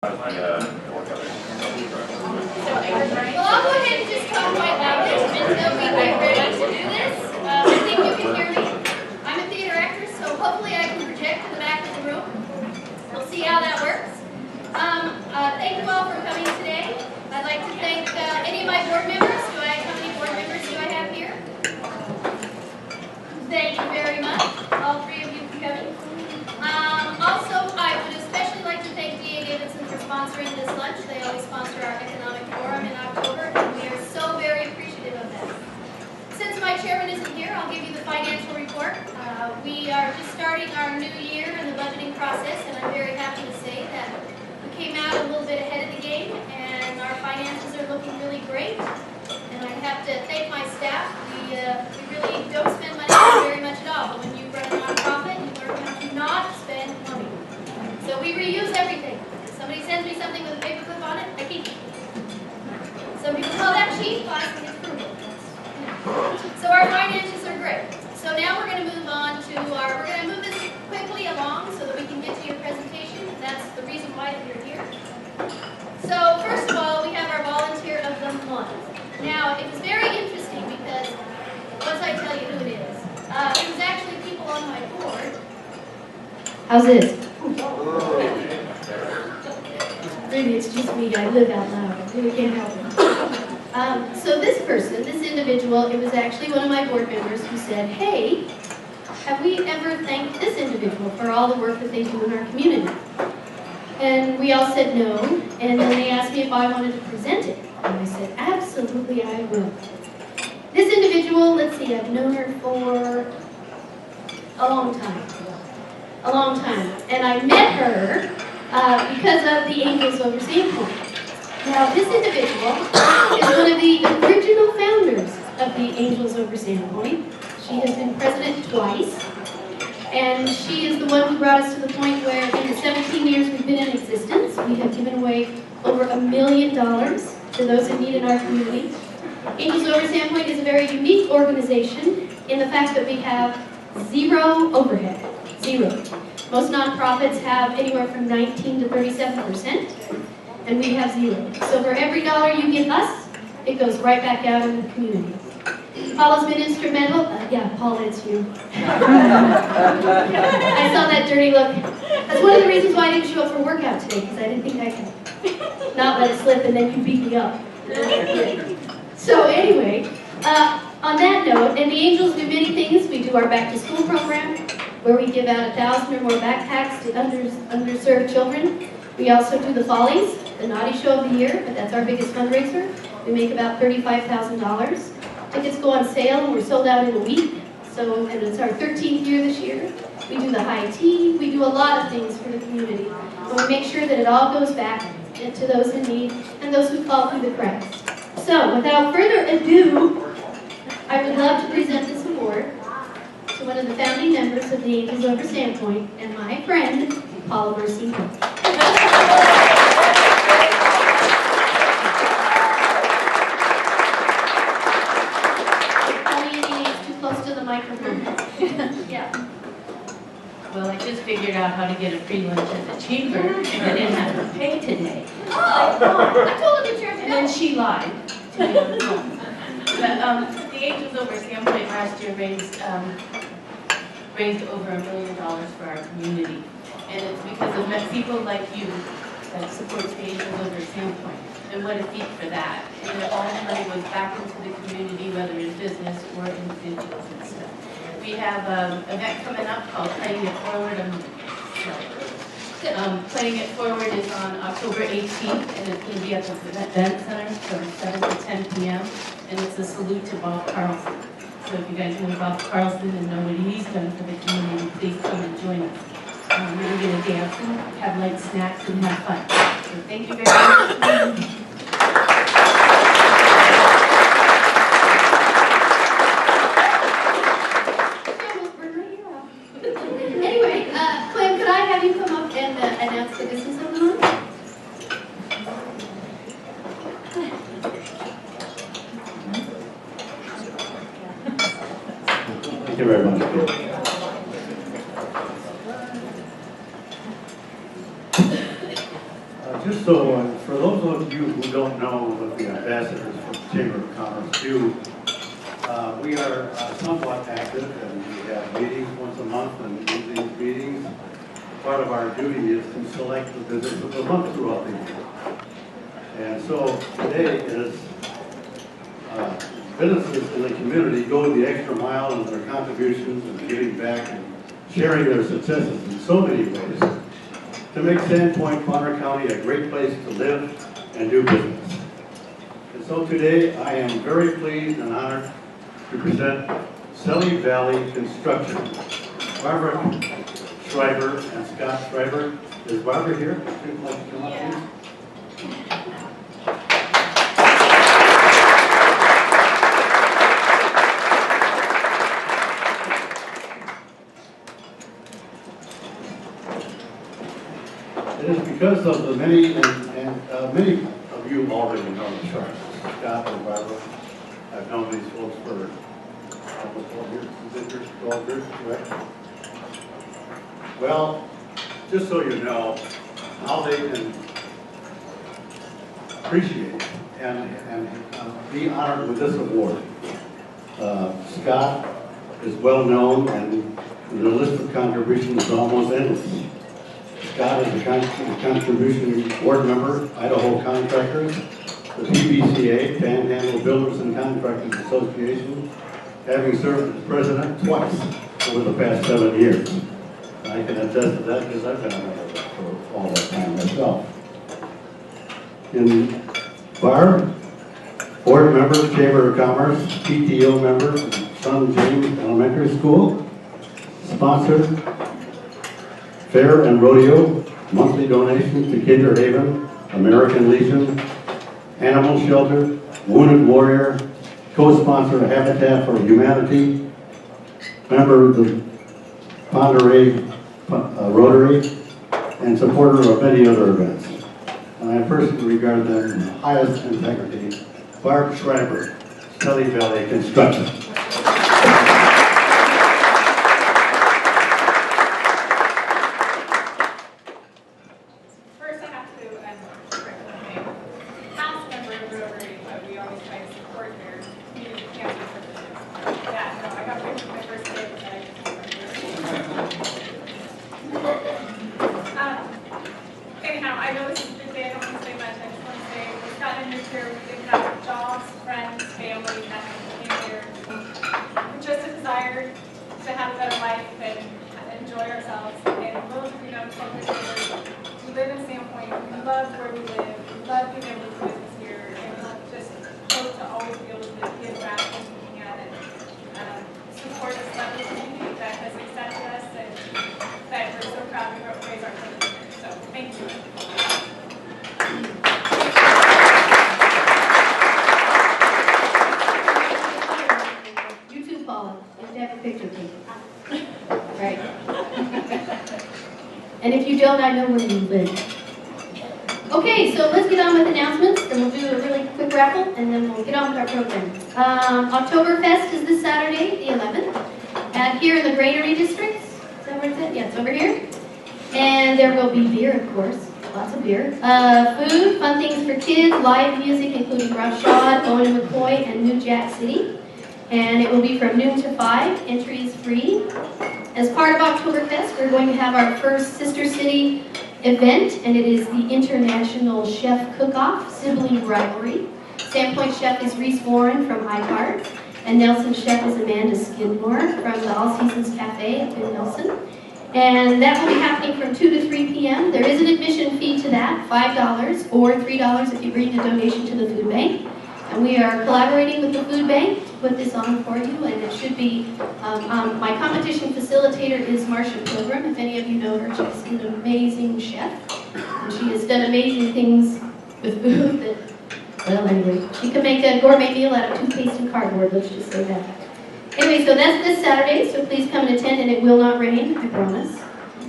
I'll go ahead and just talk quite loudly until we get ready to do this. I think you can hear me. I'm a theater actress, so hopefully I can project to the back of the room. We'll see how that works. Thank you all for coming today. I'd like to thank any of my board members. How many board members do I have here? Thank you very much, all three of you for coming. Also, I would especially like to thank D.A. Davidson for sponsoring this lunch. They always sponsor our economic forum in October, and we are so very appreciative of that. Since my chairman isn't here, I'll give you the financial report. We are just starting our new year in the budgeting process, and I'm very happy to say that we came out a little bit ahead of the game, and our finances are looking really great. And I have to thank my staff. We really don't spend money very much at all. But when you run a nonprofit, you learn how to not spend money. So we reuse everything. If somebody sends me something with a paperclip on it, I keep it. Some people call that cheap, I think it's frugal. So our finances are great. So now we're going to move on to we're going to move this quickly along so that we can get to your presentation. That's the reason why you're here. So first of all, we have our volunteer of the month. Now, it was very interesting because, once I tell you who it is, it was actually people on my board. How's this? Really, it's just me. I live out loud. I really can't help it. So this person, this individual, it was actually one of my board members who said, hey, have we ever thanked this individual for all the work that they do in our community? And we all said no, and then they asked me if I wanted to present it. And I said, absolutely I will. This individual, let's see, I've known her for a long time. A long time. And I met her because of the Angels over Sandpoint. Now, this individual is one of the original founders of the Angels over Sandpoint. She has been president twice. And she is the one who brought us to the point where in the 17 years we've been in existence, we have given away over $1 million to those in need in our community. Angels over Sandpoint is a very unique organization in the fact that we have zero overhead. Zero. Most nonprofits have anywhere from 19 to 37%, and we have zero. So for every dollar you give us, it goes right back out in the community. Paula's been instrumental. Yeah, Paula, it's you. I saw that dirty look. That's one of the reasons why I didn't show up for workout today, because I didn't think I could not let it slip and then you beat me up. So anyway, on that note, and the Angels do many things. We do our back to school program, where we give out 1,000 or more backpacks to underserved children. We also do the Follies, the naughty show of the year, but that's our biggest fundraiser. We make about $35,000. Tickets go on sale, and we're sold out in a week. So, and it's our 13th year this year. We do the high tea. We do a lot of things for the community. And we make sure that it all goes back to those in need and those who fall through the cracks. So, without further ado, I would love to present this award to one of the founding members of the Angels over Sandpoint and my friend, Paula Mercy. Yeah. Well, I just figured out how to get a free lunch at the chamber, and I didn't have to pay today. Oh, I told her to charge And then she lied to me on the phone. But the Angels over Sandpoint last year raised over $1 million for our community, and it's because of people like you that supports the Angels over Sandpoint. And what a feat for that. And all the money goes back into the community, whether in business or individuals and stuff. We have an event coming up called Playing It Forward. Playing It Forward is on October 18th, and it's going to be at the Event Center from 7 to 10 p.m. And it's a salute to Bob Carlson. So if you guys know Bob Carlson and know what he's done for the community, please come and join us. We're going to dance and have light snacks and have fun. So thank you very much. Anyway, Clem, could I have you come up and announce the business of the month? Thank you very much. just so, for those of you who don't know what the ambassadors for the Chamber of Commerce do, we are somewhat active, and we have meetings once a month, and in these meetings, part of our duty is to select the business of the month throughout the year. And so today is businesses in the community go the extra mile in their contributions and giving back and sharing their successes in so many ways to make Sandpoint, Bonner County a great place to live and do business. And so today I am very pleased and honored to present Selly Valley Construction. Barbara Schreiber and Scott Schreiber. Is Barbara here? Would you like to come up, please? It is because of the many, and many of you already know the Schreibers. Scott and Barbara. I've known these folks for almost 12 years. Is it 12 years, correct? Well, just so you know how they can appreciate and be honored with this award. Scott is well known, and the list of contributions is almost endless. Scott is a contribution board member, Idaho Contractors, the PBCA, Panhandle Builders and Contractors Association, having served as president twice over the past 7 years. I can attest to that because I've been a member of that for all that time myself. In Barb, board member, Chamber of Commerce, PTO member, Son James Elementary School, sponsor, Fair and Rodeo, monthly donations to Kinder Haven, American Legion, Animal Shelter, Wounded Warrior, co-sponsor of Habitat for Humanity, member of the Ponderay Rotary, and supporter of many other events. And I personally regard them in the highest integrity. Barb Schreiber, Selly Valley Construction. We live in Sandpoint. We love where we live. We love being able to do business here, and we just hope to always be able to give back when we can and support this lovely community that has accepted us and that we're so proud to raise our children here. So thank you. You too, Paula. You have to have a picture taken. Right. And if you don't, I know where you live. Okay, so let's get on with announcements, and we'll do a really quick raffle, and then we'll get on with our program. Oktoberfest is this Saturday, the 11th, here in the Granary District. Is that where it's at? Yeah, it's over here. And there will be beer, of course. Lots of beer. Food, fun things for kids, live music, including Rough Shod, Owen and McCoy, and New Jack City. And it will be from noon to 5. Entry is free. As part of Oktoberfest, we're going to have our first Sister City event, and it is the International Chef Cook-Off, Sibling Rivalry. Sandpoint Chef is Reese Warren from iCards, and Nelson Chef is Amanda Skidmore from the All Seasons Cafe up in Nelson. And that will be happening from 2 to 3 p.m. There is an admission fee to that, $5 or $3 if you bring a donation to the food bank. And we are collaborating with the food bank to put this on for you, and it should be, my competition facilitator is Marcia Pilgrim. If any of you know her, she's an amazing chef, and she has done amazing things with food that, well, anyway, she can make a gourmet meal out of toothpaste and cardboard, let's just say that. Anyway, so that's this Saturday, so please come and attend, and it will not rain, I promise.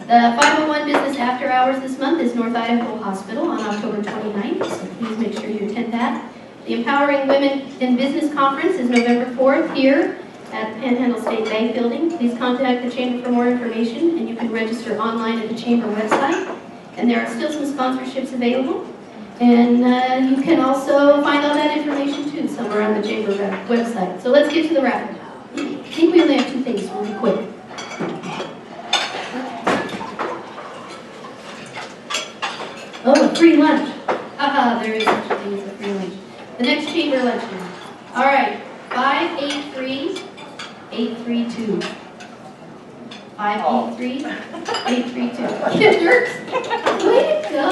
The 501 Business After Hours this month is North Idaho Hospital on October 29th, so please make sure you attend that. The Empowering Women in Business Conference is November 4th here at the Panhandle State Bank Building. Please contact the Chamber for more information, and you can register online at the Chamber website. And there are still some sponsorships available. And you can also find all that information too somewhere on the Chamber website. So let's get to the raffle. I think we only have 2 things, we'll be quick. Oh, a free lunch. Haha, there is such a thing as a free lunch. The next Chamber luncheon. All right, 583-832. 583-832. Kinders? Way to go!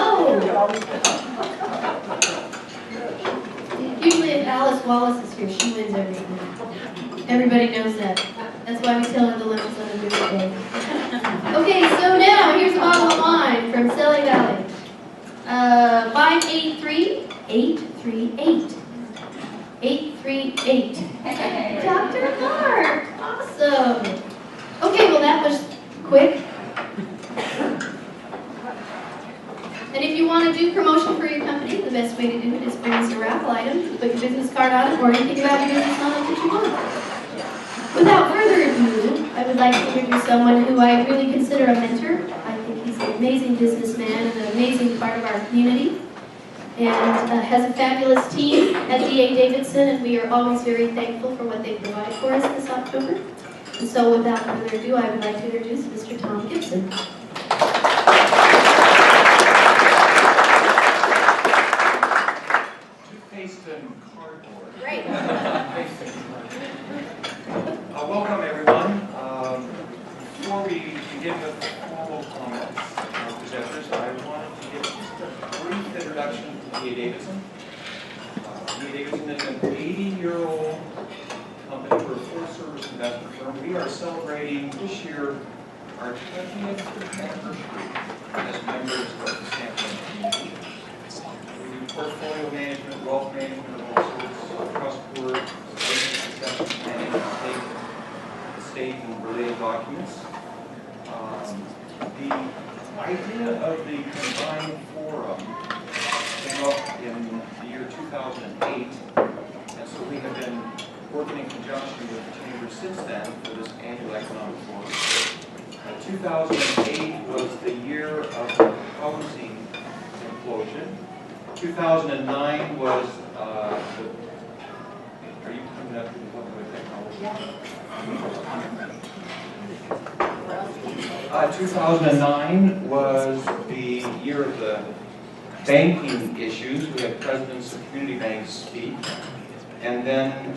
Usually if Alice Wallace is here, she wins everything. Everybody knows that. That's why we tell her the lunch is on a good day. Okay, so now here's a bottle of wine from Sally Valley. 583-838. 838. Dr. Mark, awesome. Okay, well that was quick. And if you want to do promotion for your company, the best way to do it is bring us a raffle item, put your business card on it, or anything about your business on it that you want. Without further ado, I would like to introduce someone who I really consider a mentor. I think he's an amazing businessman and an amazing part of our community, and has a fabulous team at D.A. Davidson, and we are always very thankful for what they provide for us this October. And so without further ado, I would like to introduce Mr. Tom Gibson. Toothpaste and cardboard. Great. Welcome, everyone. Before we begin with formal comments, presenters, I wanted to give just a brief introduction to D.A. Davidson. D.A. Davidson is an 80-year-old company. We're a full-service investment firm. We are celebrating this year our 20th anniversary as members of the Sandpoint community. We do portfolio management, wealth management of all sorts, trust work, succession planning, estate and related documents. The idea of the combined forum came up in the year 2008, and so we have been working in conjunction with the Chamber since then for this annual economic forum. 2008 was the year of the housing implosion. 2009 was are you coming up with what with technology? 2009 was the year of the banking issues. We had presidents of community banks speak. And then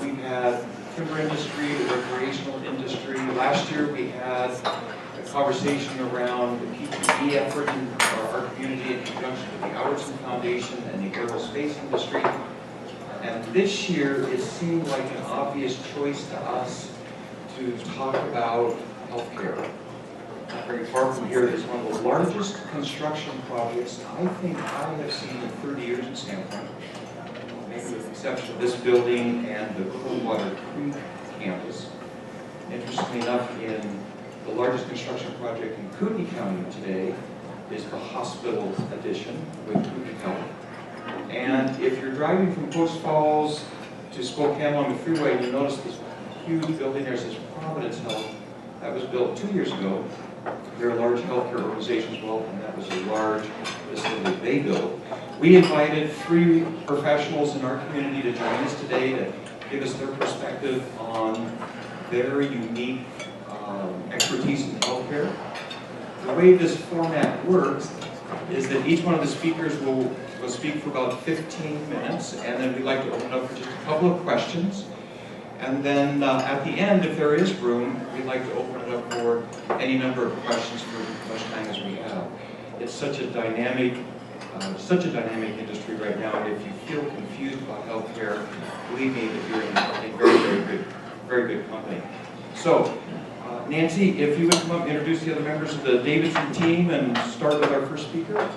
we've had timber industry, the recreational industry. Last year we had a conversation around the PPE effort in our community in conjunction with the Albertson Foundation and the aerospace industry. And this year it seemed like an obvious choice to us to talk about healthcare. Not very far from here, it's one of the largest construction projects I think I have seen in 30 years in Sandpoint. Maybe with the exception of this building and the Coldwater Creek campus. Interestingly enough, in the largest construction project in Kootenai County today is the hospital addition with Kootenai Health. And if you're driving from Post Falls to Spokane on the freeway, you notice this huge building. There's this Providence Health that was built 2 years ago. They're a large healthcare organization as well, and that was a large facility they built. We invited 3 professionals in our community to join us today to give us their perspective on their unique expertise in healthcare. The way this format works is that each one of the speakers will speak for about 15 minutes, and then we'd like to open up for just a couple of questions. And then at the end, if there is room, we'd like to open it up for any number of questions for as much time as we have. It's such a dynamic industry right now, and if you feel confused about healthcare, believe me that you're in very good company. So, Nancy, if you would come up and introduce the other members of the Davidson team and start with our first speaker.